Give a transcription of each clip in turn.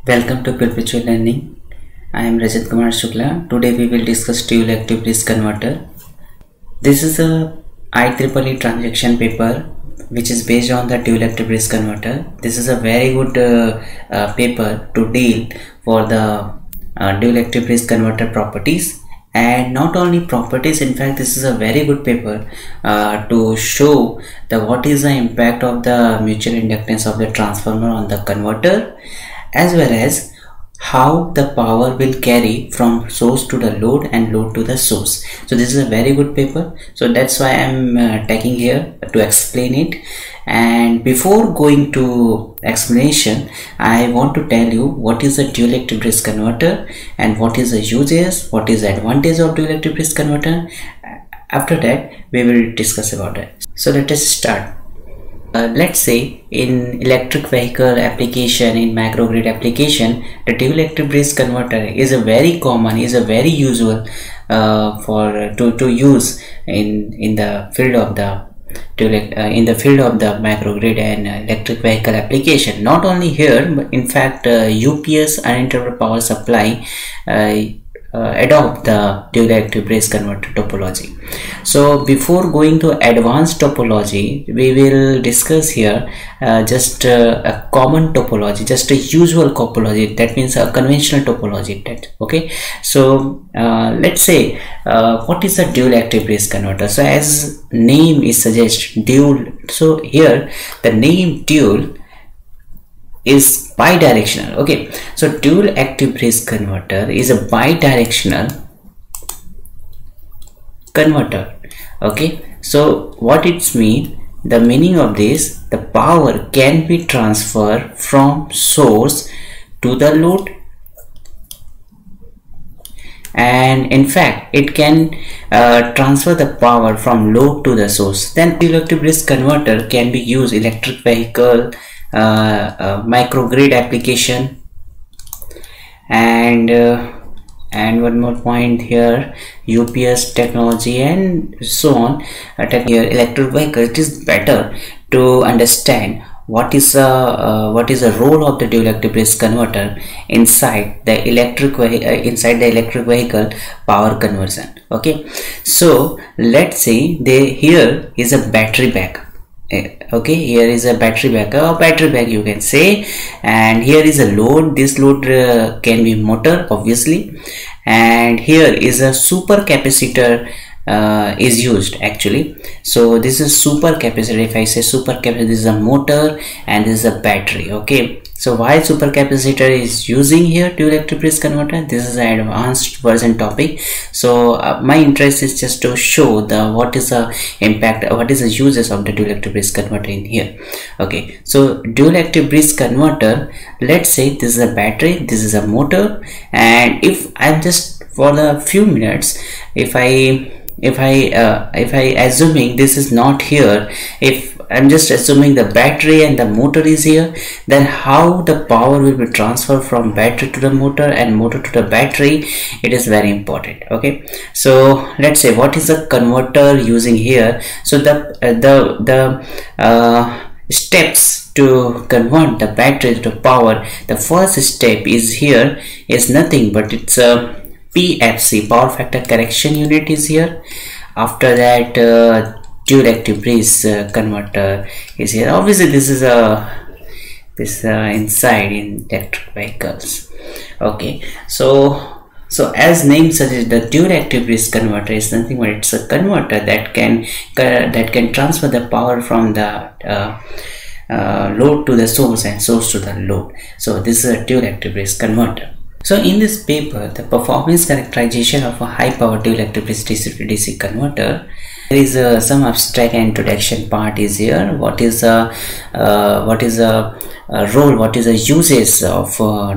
Welcome to Perpetual Learning. I am Rajat Kumar Shukla. Today we will discuss dual active bridge converter. This is a IEEE transaction paper which is based on the dual active bridge converter. This is a very good paper to deal for the dual active bridge converter properties, and not only properties. In fact, this is a very good paper to show what is the impact of the mutual inductance of the transformer on the converter, as well as how the power will carry from source to the load and load to the source. So this is a very good paper, so that's why I'm taking here to explain it. And before going to explanation, I want to tell you what is a dual active bridge converter and what is the uses, what is the advantage of dual active bridge converter. After that we will discuss about it. So let us start. Let's say in electric vehicle application, in microgrid application, the dual active bridge converter is a very common, is a very usual to use in the field of the microgrid and electric vehicle application. Not only here, but in fact UPS, uninterrupted power supply, adopt the dual active bridge converter topology. So before going to advanced topology, we will discuss here just a common topology, just a usual topology, that means a conventional topology. Okay, so let's say what is a dual active bridge converter. So as name is suggest, dual, so here the name dual is bidirectional. Okay, so dual active bridge converter is a bidirectional converter. Okay, so what it means, the meaning of this, the power can be transferred from source to the load, and in fact it can transfer the power from load to the source. Then dual active bridge converter can be used electric vehicle, microgrid application, and one more point here, UPS technology and so on. Here electric vehicle, it is better to understand what is the role of the dual active bridge converter inside the electric vehicle power conversion. Okay, so let's say here is a battery backup. Okay, here is a battery backup, or battery back you can say, and here is a load. This load can be motor obviously, and here is a super capacitor is used actually. So this is super capacitor. If I say super capacitor, this is a motor and this is a battery. Okay, so why super capacitor is using here dual active bridge converter? This is an advanced version topic, so my interest is just to show what is the impact, what is the uses of the dual active bridge converter in here. Okay, so dual active bridge converter, let's say this is a battery, this is a motor, and if I'm just for the few minutes, if I assuming this is not here, if I'm just assuming the battery and the motor is here, then how the power will be transferred from battery to the motor and motor to the battery, it is very important. Okay, so let's say what is the converter using here. So the steps to convert the battery to power, the first step is here is nothing but it's a PFC, power factor correction unit is here. After that dual active bridge converter is here. Obviously this is inside in electric vehicles. Okay, so as name suggests, the dual active bridge converter is nothing but it's a converter that can transfer the power from the load to the source and source to the load. So this is a dual active bridge converter. So in this paper, the performance characterization of a high power dual active bridge DC to DC converter, there is some abstract introduction part is here. What is the role, what is the uses of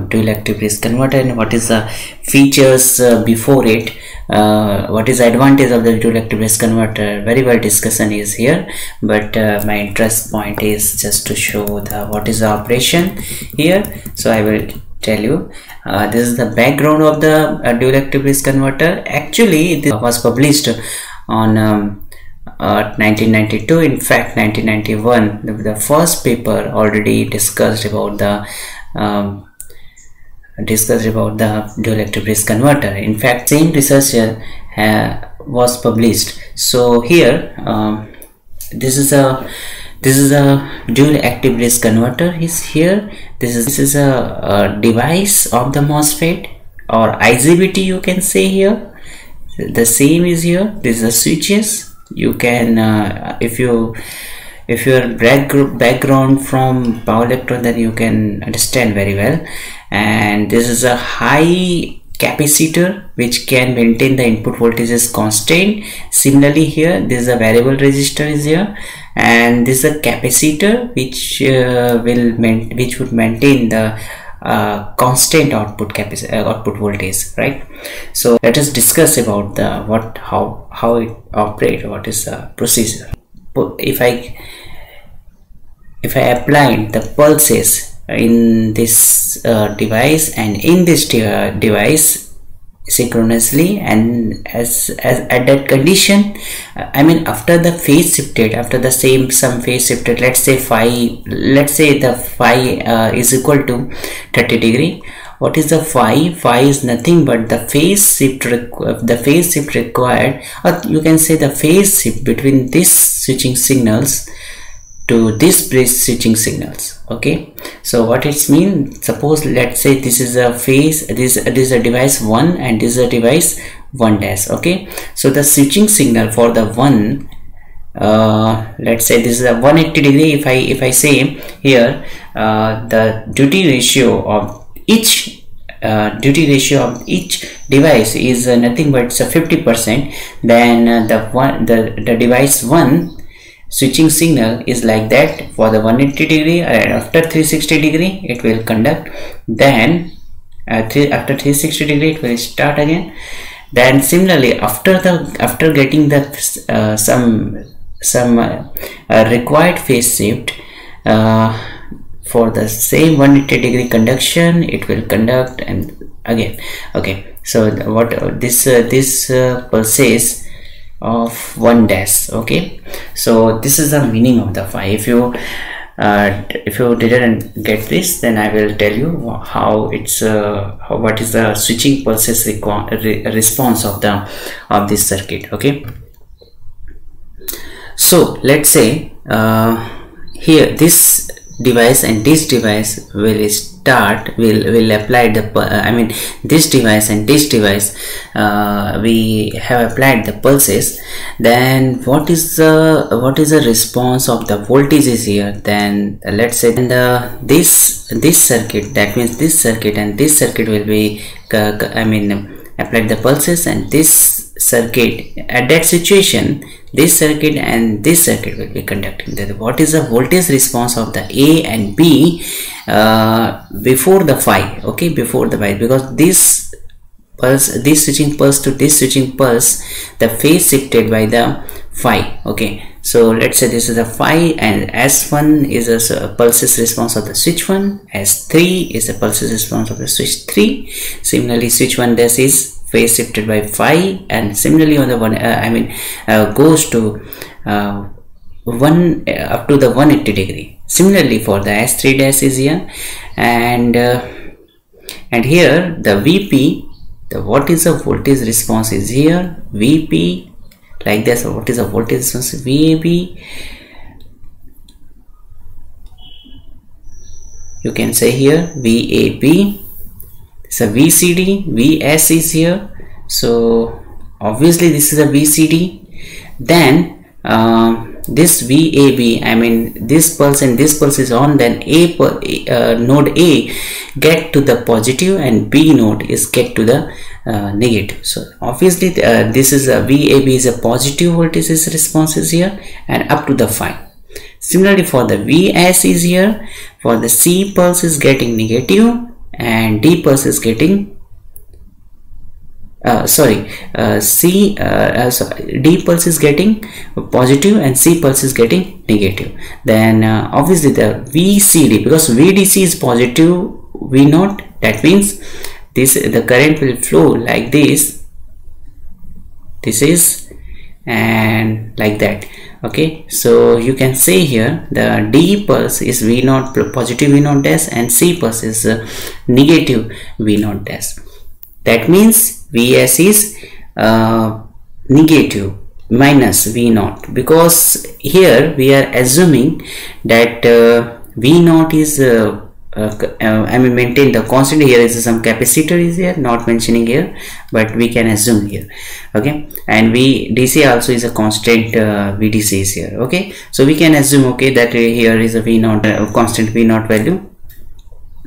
dual active bridge converter, and what is the features before it, what is the advantage of the dual active bridge converter. Very well discussion is here, but my interest point is just to show what is the operation here. So I will tell you this is the background of the dual active bridge converter. Actually this was published on 1992. In fact 1991 the first paper already discussed about the discussed about the dual active bridge converter. In fact, same research was published. So here this is a dual active bridge converter is here. This is a device of the MOSFET or IGBT, you can say here. The same is here. This is a switches. You can if your background from power electron, then you can understand very well. And this is a high capacitor which can maintain the input voltage is constant. Similarly here, this is a variable resistor is here, and this is a capacitor which would maintain the constant output voltage, right? So let us discuss about the how it operates, what is the procedure. If I apply the pulses in this device and in this device synchronously, and as at that condition, I mean after the phase shifted, after the some phase shifted, let's say the phi is equal to 30 degree. What is the phi? Phi is nothing but the phase shift required, or you can say the phase shift between this switching signals to this bridge switching signals. Okay, so what it means, suppose let's say this is a phase, this is a device 1 and this is a device 1 dash. Okay, so the switching signal for the 1, let's say this is a 180 degree. If I say here the duty ratio of each device is nothing but it's a 50%, then the device 1 switching signal is like that for the 180 degree, and after 360 degree it will conduct. Then after 360 degree it will start again. Then similarly after getting the some required phase shift for the same 180 degree conduction, it will conduct and again. Okay, so what this pulses of 1 dash. Okay, so this is the meaning of the phi. If you didn't get this, then I will tell you how it's what is the switching pulses response of this circuit. Okay, so let's say here this device and this device will apply the this device and this device we have applied the pulses. Then what is the response of the voltages here? Then let's say this circuit, that means this circuit and this circuit will be applied the pulses, and this circuit at that situation, this circuit and this circuit will be conducting. What is the voltage response of the A and B before the phi? Okay, before the phi, because this switching pulse to this switching pulse, the phase shifted by the phi. Okay, so let's say this is a phi, and S1 is a pulses response of the switch 1, S3 is the pulses response of the switch 3. Similarly, switch 1 dash is phase shifted by phi, and similarly on the one goes to 1 up to the 180 degree. Similarly for the S3 dash is here, and here the VP, what is the voltage response is here, VP, like this. What is the voltage response? VAB, you can say here VAB. So VCD, VS is here, so obviously this is a VCD. Then this VAB, this pulse and this pulse is on, then node A get to the positive and B node is get to the negative. So obviously this is a VAB is a positive voltage response is here and up to the phi. Similarly for the VS is here, for the C pulse is getting negative and D pulse is getting D pulse is getting positive and C pulse is getting negative. Then obviously the VCD, because VDC is positive V naught, that means the current will flow like this is, and like that. Okay, so you can say here the D pulse is V0 positive V0 dash and C pulse is negative V0 dash. That means Vs is negative minus V0, because here we are assuming that V0 is I mean maintain the constant. Here is some capacitor is here, not mentioning here, but we can assume here. Okay, and DC also is a constant, VDC is here. Okay, so we can assume, okay, that here is a V0 constant V0 value.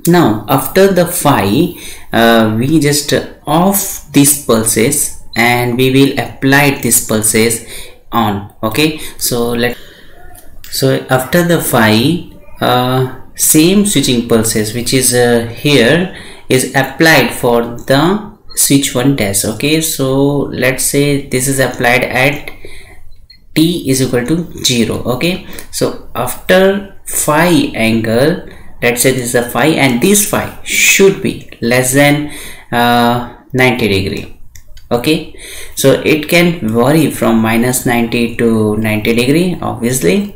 Now after the phi, we just off these pulses and we will apply these pulses on. Okay, so after the phi, same switching pulses which is here is applied for the switch 1 dash. Okay, so let's say this is applied at t is equal to 0. Okay, so after phi angle, let's say this is a phi, and this phi should be less than 90 degree. Okay, so it can vary from minus 90 to 90 degree obviously.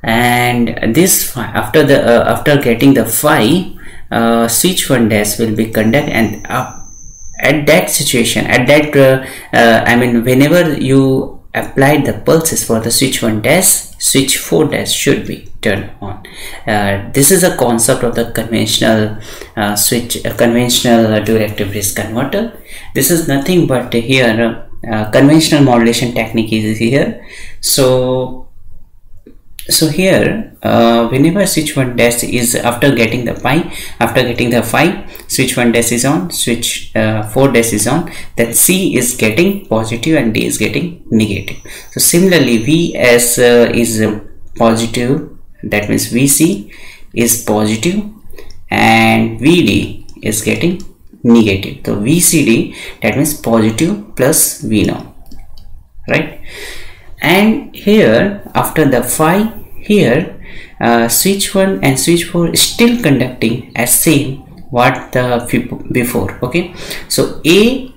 And this phi, after getting the phi, switch 1 dash will be conduct, and at that situation, at that I mean whenever you apply the pulses for the switch 1 dash, switch 4 dash should be turned on. This is a concept of the conventional conventional dual-active bridge converter. This is nothing but here conventional modulation technique is here. So here whenever switch 1 dash is after getting the phi, switch 1 dash is on, switch 4 dash is on, then C is getting positive and D is getting negative. So similarly Vs is positive, that means Vc is positive, and Vd is getting negative. So VCD, that means positive plus V0, right? And here after the phi, here switch 1 and switch 4 is still conducting as same what the before. Okay, so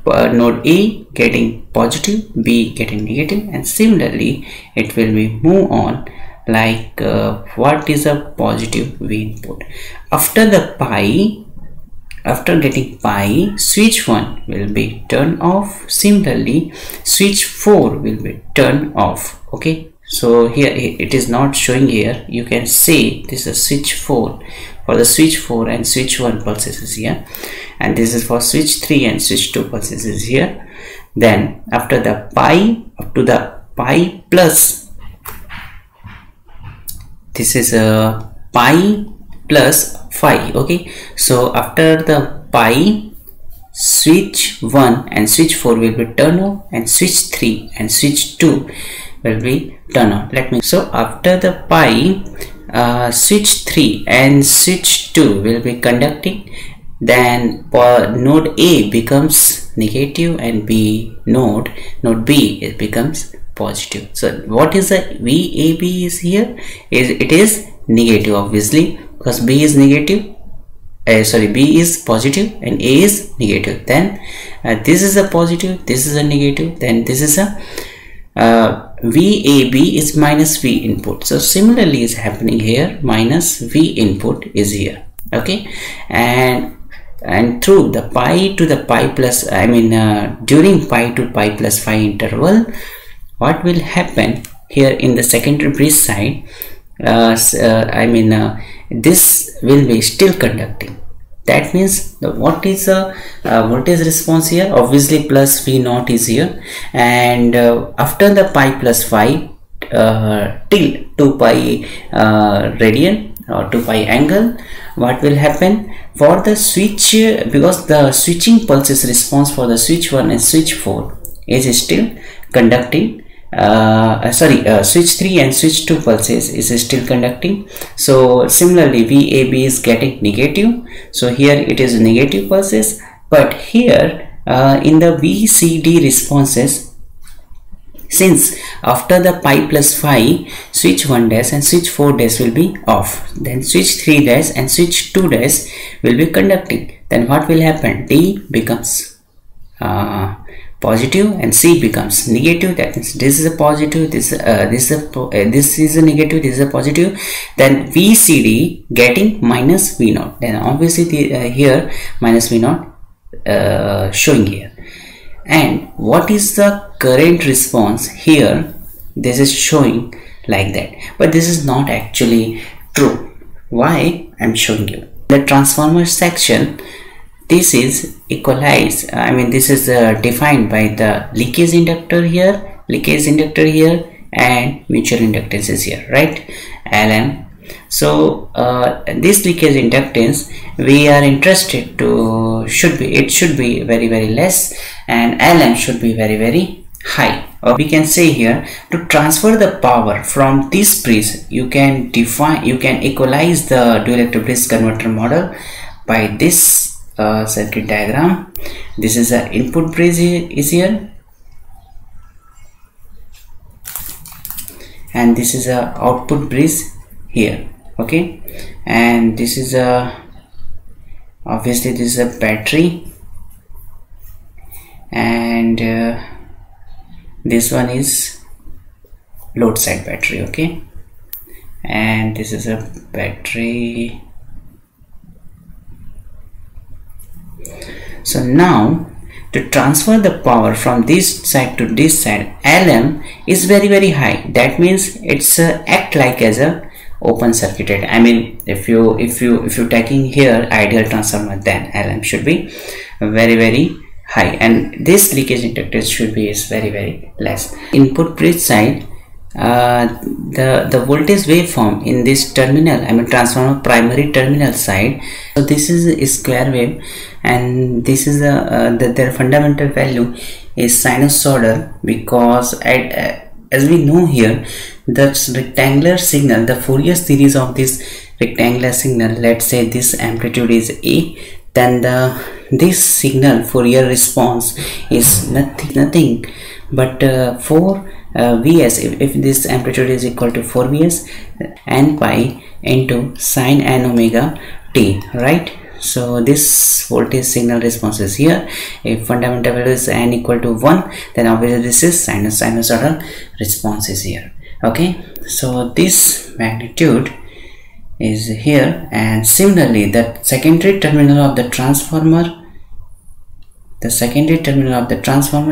node A getting positive, B getting negative, and similarly it will be move on like what is a positive V input. After the pi, after getting pi, switch 1 will be turned off. Similarly switch 4 will be turned off. Okay, so here it is not showing here. You can say this is switch 4 for the switch 4 and switch 1 pulses is here, and this is for switch 3 and switch 2 pulses is here. Then after the pi, up to the pi plus, this is a pi plus phi. Okay, so after the pi, switch 1 and switch 4 will be turned off, and switch 3 and switch 2 will be turned on. So after the pi, switch 3 and switch 2 will be conducting, then node A becomes negative and node B it becomes positive. So what is the VAB is here? It is negative obviously, because B is negative, B is positive and A is negative. Then this is a positive, this is a negative, then this is a VAB is minus V input. So similarly is happening here, minus V input is here. Okay, and through the pi to the pi plus, during pi to pi plus phi interval, what will happen here in the secondary bridge side, this will be still conducting. That means what is the voltage response here? Obviously plus V0 is here, and after the pi plus phi till 2 pi radian or 2 pi angle, what will happen for the switch, because the switching pulses response for the switch 1 and switch 4 is still conducting. Switch 3 and switch 2 pulses is still conducting. So similarly VAB is getting negative, so here it is negative pulses, but here in the VCD responses, since after the pi plus phi, switch 1 dash and switch 4 dash will be off, then switch 3 dash and switch 2 dash will be conducting, then what will happen? D becomes positive and C becomes negative, that means this is a positive, this is a negative, this is a positive, then VCD getting minus V0, then obviously here minus V0 showing here. And what is the current response here? This is showing like that, but this is not actually true. Why? I'm showing you. The transformer section, this is equalized, this is defined by the leakage inductor here, and mutual inductance is here, right? Lm. So this leakage inductance we are interested to should be very less, and Lm should be very high. We can say here, to transfer the power from this bridge, you can equalize the dual electric bridge converter model by this circuit diagram. This is the input bridge is here, and this is a output bridge here, okay? And this is obviously this is a battery, and this one is load side battery, okay? And this is a battery. So now to transfer the power from this side to this side, Lm is very high. That means it's act like as a open circuited. If you taking here ideal transformer, then Lm should be very high, and this leakage inductance should be is very less. Input bridge side, the voltage waveform in this terminal, transformer primary terminal side, so this is a square wave, and this is their fundamental value is sinusoidal, because as we know here, the rectangular signal, the Fourier series of this rectangular signal, let's say this amplitude is A, then this signal Fourier response is nothing but 4 Vs, if this amplitude is equal to 4 Vs, n pi into sine n omega t, right? So this voltage signal response is here. If fundamental value is n equal to 1, then obviously this is sinusoidal response is here, okay? So this magnitude is here, and similarly the secondary terminal of the transformer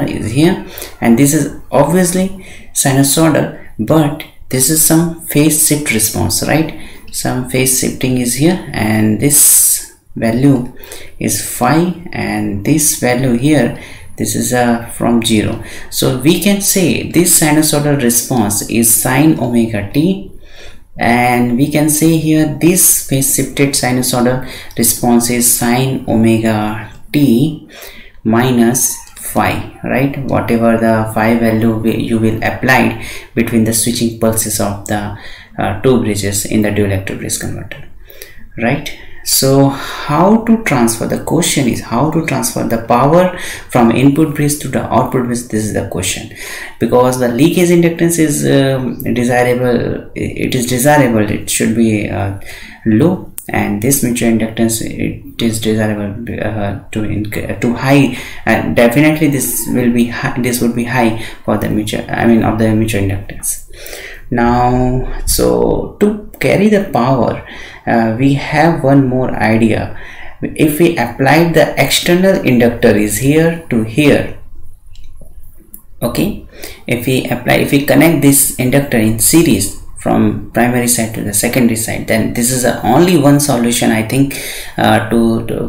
is here, and this is obviously sinusoidal, but this is some phase shift response, right? Some phase shifting is here, and this value is phi, and this value here, this is from 0. So we can say this sinusoidal response is sine omega t, and we can say here this phase shifted sinusoidal response is sine omega t minus phi, right? Whatever the phi value you will apply between the switching pulses of the two bridges in the dual electric bridge converter, right? So how to transfer, the question is how to transfer the power from input bridge to the output bridge. This is the question, because the leakage inductance is desirable, it should be low, and this mutual inductance, it is desirable to high, and definitely this will be high, this would be high for the mutual, of the mutual inductance. Now, so to carry the power, we have one more idea. If we apply the external inductor is here to here, okay, if we connect this inductor in series from primary side to the secondary side, then this is only one solution, I think,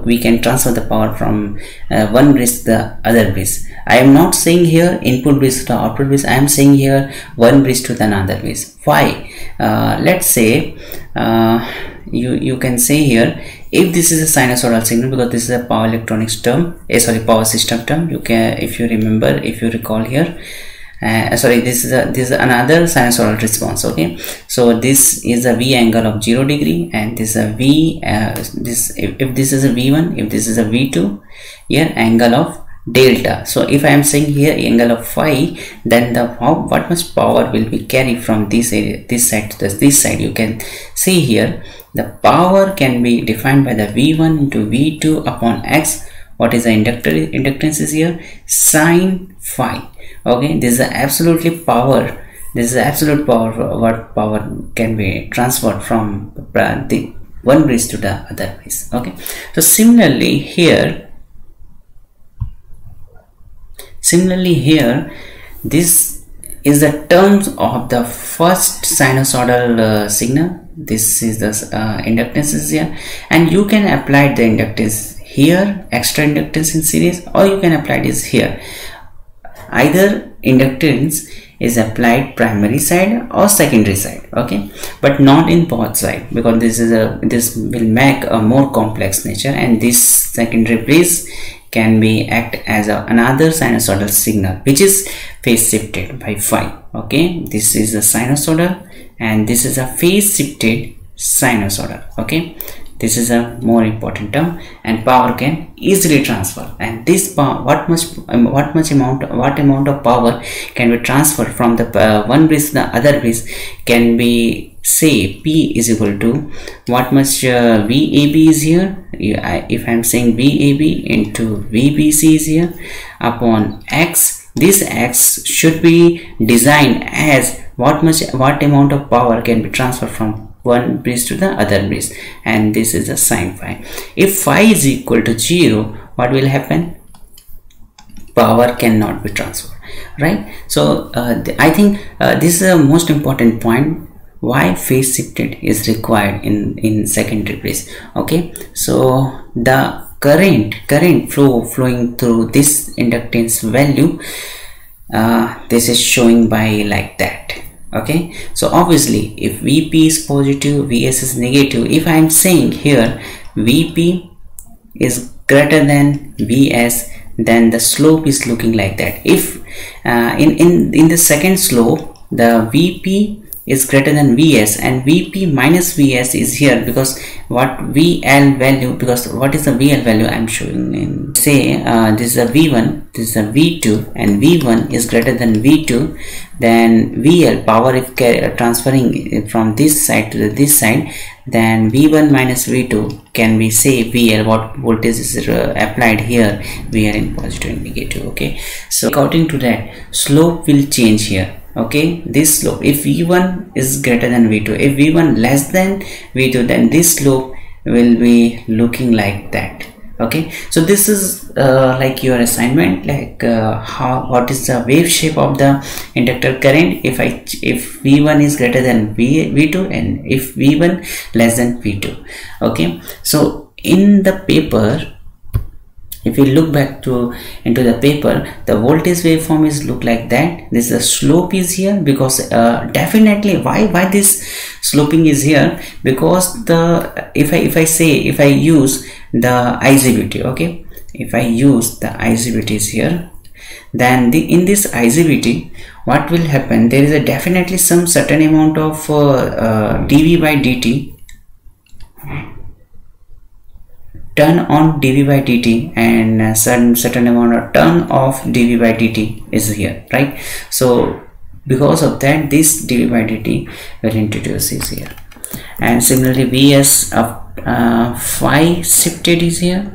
we can transfer the power from one bridge to the other bridge. I am not saying here input bridge to the output bridge, I am saying here one bridge to the another bridge. Why? Let's say you can say here, if this is a sinusoidal signal, because this is a power electronics term, power system term, you can, if you recall here, this is another sinusoidal response, okay? So this is a V angle of 0 degree, and this is a V, if this is a V1, if this is a V2, here angle of delta. So if I am saying here angle of phi, then what much power will be carried from this area, this side to this side. You can see here the power can be defined by the V1 into V2 upon X what is the inductance is here? Sine phi. Okay, this is absolutely power. This is absolute power. What power can be transferred from the one bridge to the other bridge. Okay, so similarly here, this is the terms of the first sinusoidal signal. This is the inductance is here, and you can apply the inductance here, extra inductance in series, or you can apply this here. Either inductance is applied primary side or secondary side, okay, but not in both side, because this will make a more complex nature, and this secondary bridge can be act as another sinusoidal signal which is phase shifted by phi. Okay, this is a sinusoidal and this is a phase shifted sinusoidal. Okay, this is a more important term, and power can easily transfer. And this power, what amount of power can be transferred from the one bridge to the other bridge can be, say, P is equal to what much VAB is here. If I am saying VAB into VBC is here upon X. This X should be designed as what amount of power can be transferred from one bridge to the other bridge, and this is the sine phi. If phi is equal to 0, what will happen? Power cannot be transferred, right? So I think this is the most important point why phase shifted is required in secondary bridge. Okay, so the current flowing through this inductance value, this is showing by like that. Okay, so obviously if Vp is positive, Vs is negative, if I am saying here Vp is greater than Vs, then the slope is looking like that. If in the second slope the Vp is greater than Vs and Vp minus Vs is here, because what VL value, because what is the VL value I am showing in, say this is a V1, this is a V2, and V1 is greater than V2, then VL power, if transferring from this side to this side, then V1 minus V2 can be, say, VL, what voltage is applied here, VL in positive and negative. Okay, so according to that, slope will change here. Okay, this slope, if V1 is greater than V2, if V1 less than V2, then this slope will be looking like that. Okay, so this is like your assignment, like what is the wave shape of the inductor current if V1 is greater than V2 and if V1 less than V2. Okay, so in the paper, if we look back into the paper, the voltage waveform is look like that. This is the slope is here, because definitely why this sloping is here, because the if I use the IGBT, okay, if I use the IGBT is here, then in this IGBT what will happen, there is a definitely some certain amount of dV by dt, turn on dV by dt, and certain amount of turn off dV by dt is here, right? So because of that, this dV by dt will introduce is here, and similarly Vs of phi shifted is here,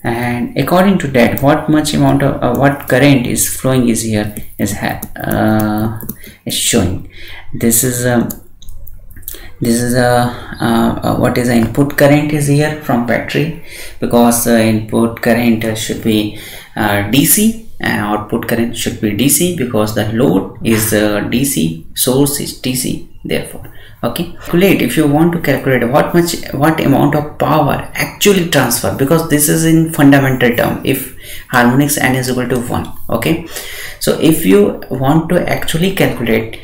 and according to that, what much amount of what current is flowing is here is showing. This is what is the input current is here from battery, because input current should be DC and output current should be DC, because the load is DC, source is DC, therefore. Okay, calculate, if you want to calculate what amount of power actually transfer, because this is in fundamental term, if harmonics n is equal to 1. Okay, so if you want to actually calculate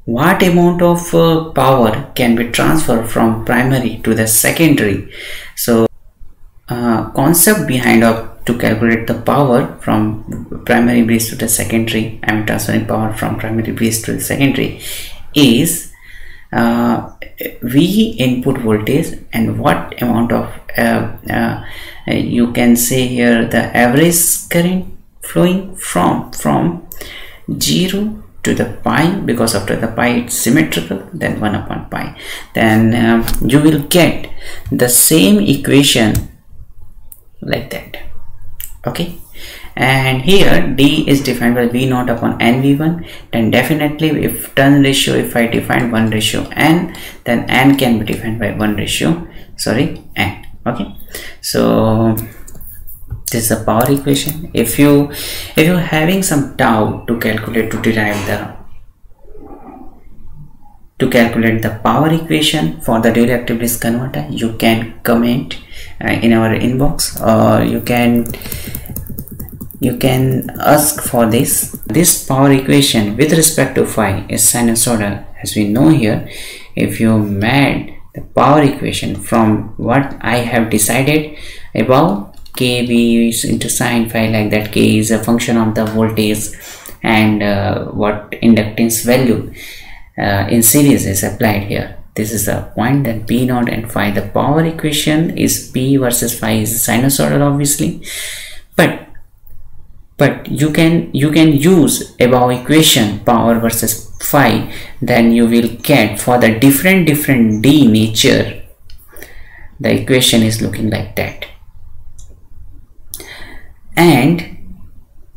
what amount of power can be transferred from primary to the secondary, so concept behind to calculate the power from primary bridge to the secondary, I am transferring power from primary bridge to the secondary, is V input voltage and what amount of you can say here the average current flowing from 0 to the pi, because after the pi it's symmetrical, then 1 upon pi, then you will get the same equation like that. Okay, and here D is defined by V0 upon NV1. Then definitely if turn ratio, if I define 1:n, then n can be defined by 1:n. Okay, so this is the power equation. If you're having some doubt to calculate the power equation for the dual active disk converter, you can comment in our inbox, or you can ask for this. This power equation with respect to phi is sinusoidal, as we know here. If you made the power equation from what I have decided above, kV into sine phi, like that, k is a function of the voltage and what inductance value in series is applied here. This is the point. Then P0 and phi, the power equation is P versus phi is sinusoidal obviously, but you can use above equation power versus phi, then you will get for the different D nature, the equation is looking like that. And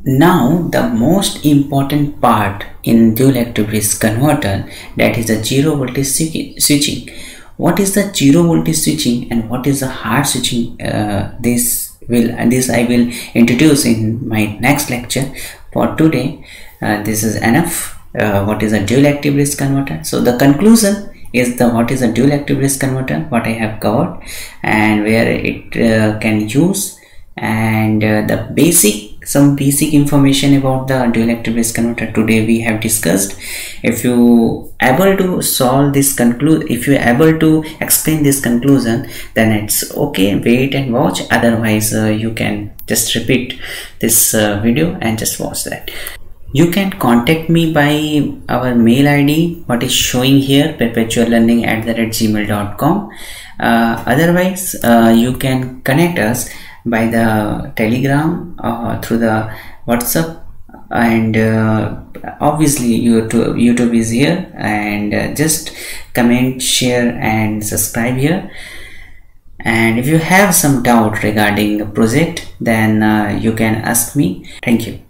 now the most important part in dual active disk converter, that is the zero voltage switching. What is the zero voltage switching and what is the hard switching? This I will introduce in my next lecture. For today, this is enough. What is a dual active disk converter? So the conclusion is what is a dual active disk converter, what I have covered and where it can use, and some basic information about the dual active disk converter today we have discussed. If you able to solve this if you able to explain this conclusion, then it's okay, wait and watch. Otherwise you can just repeat this video and just watch that. You can contact me by our mail ID, what is showing here, perpetuallearning@gmail.com. Otherwise you can connect us by the Telegram or through the WhatsApp, and obviously YouTube is here, and just comment, share and subscribe here. And if you have some doubt regarding the project, then you can ask me. Thank you.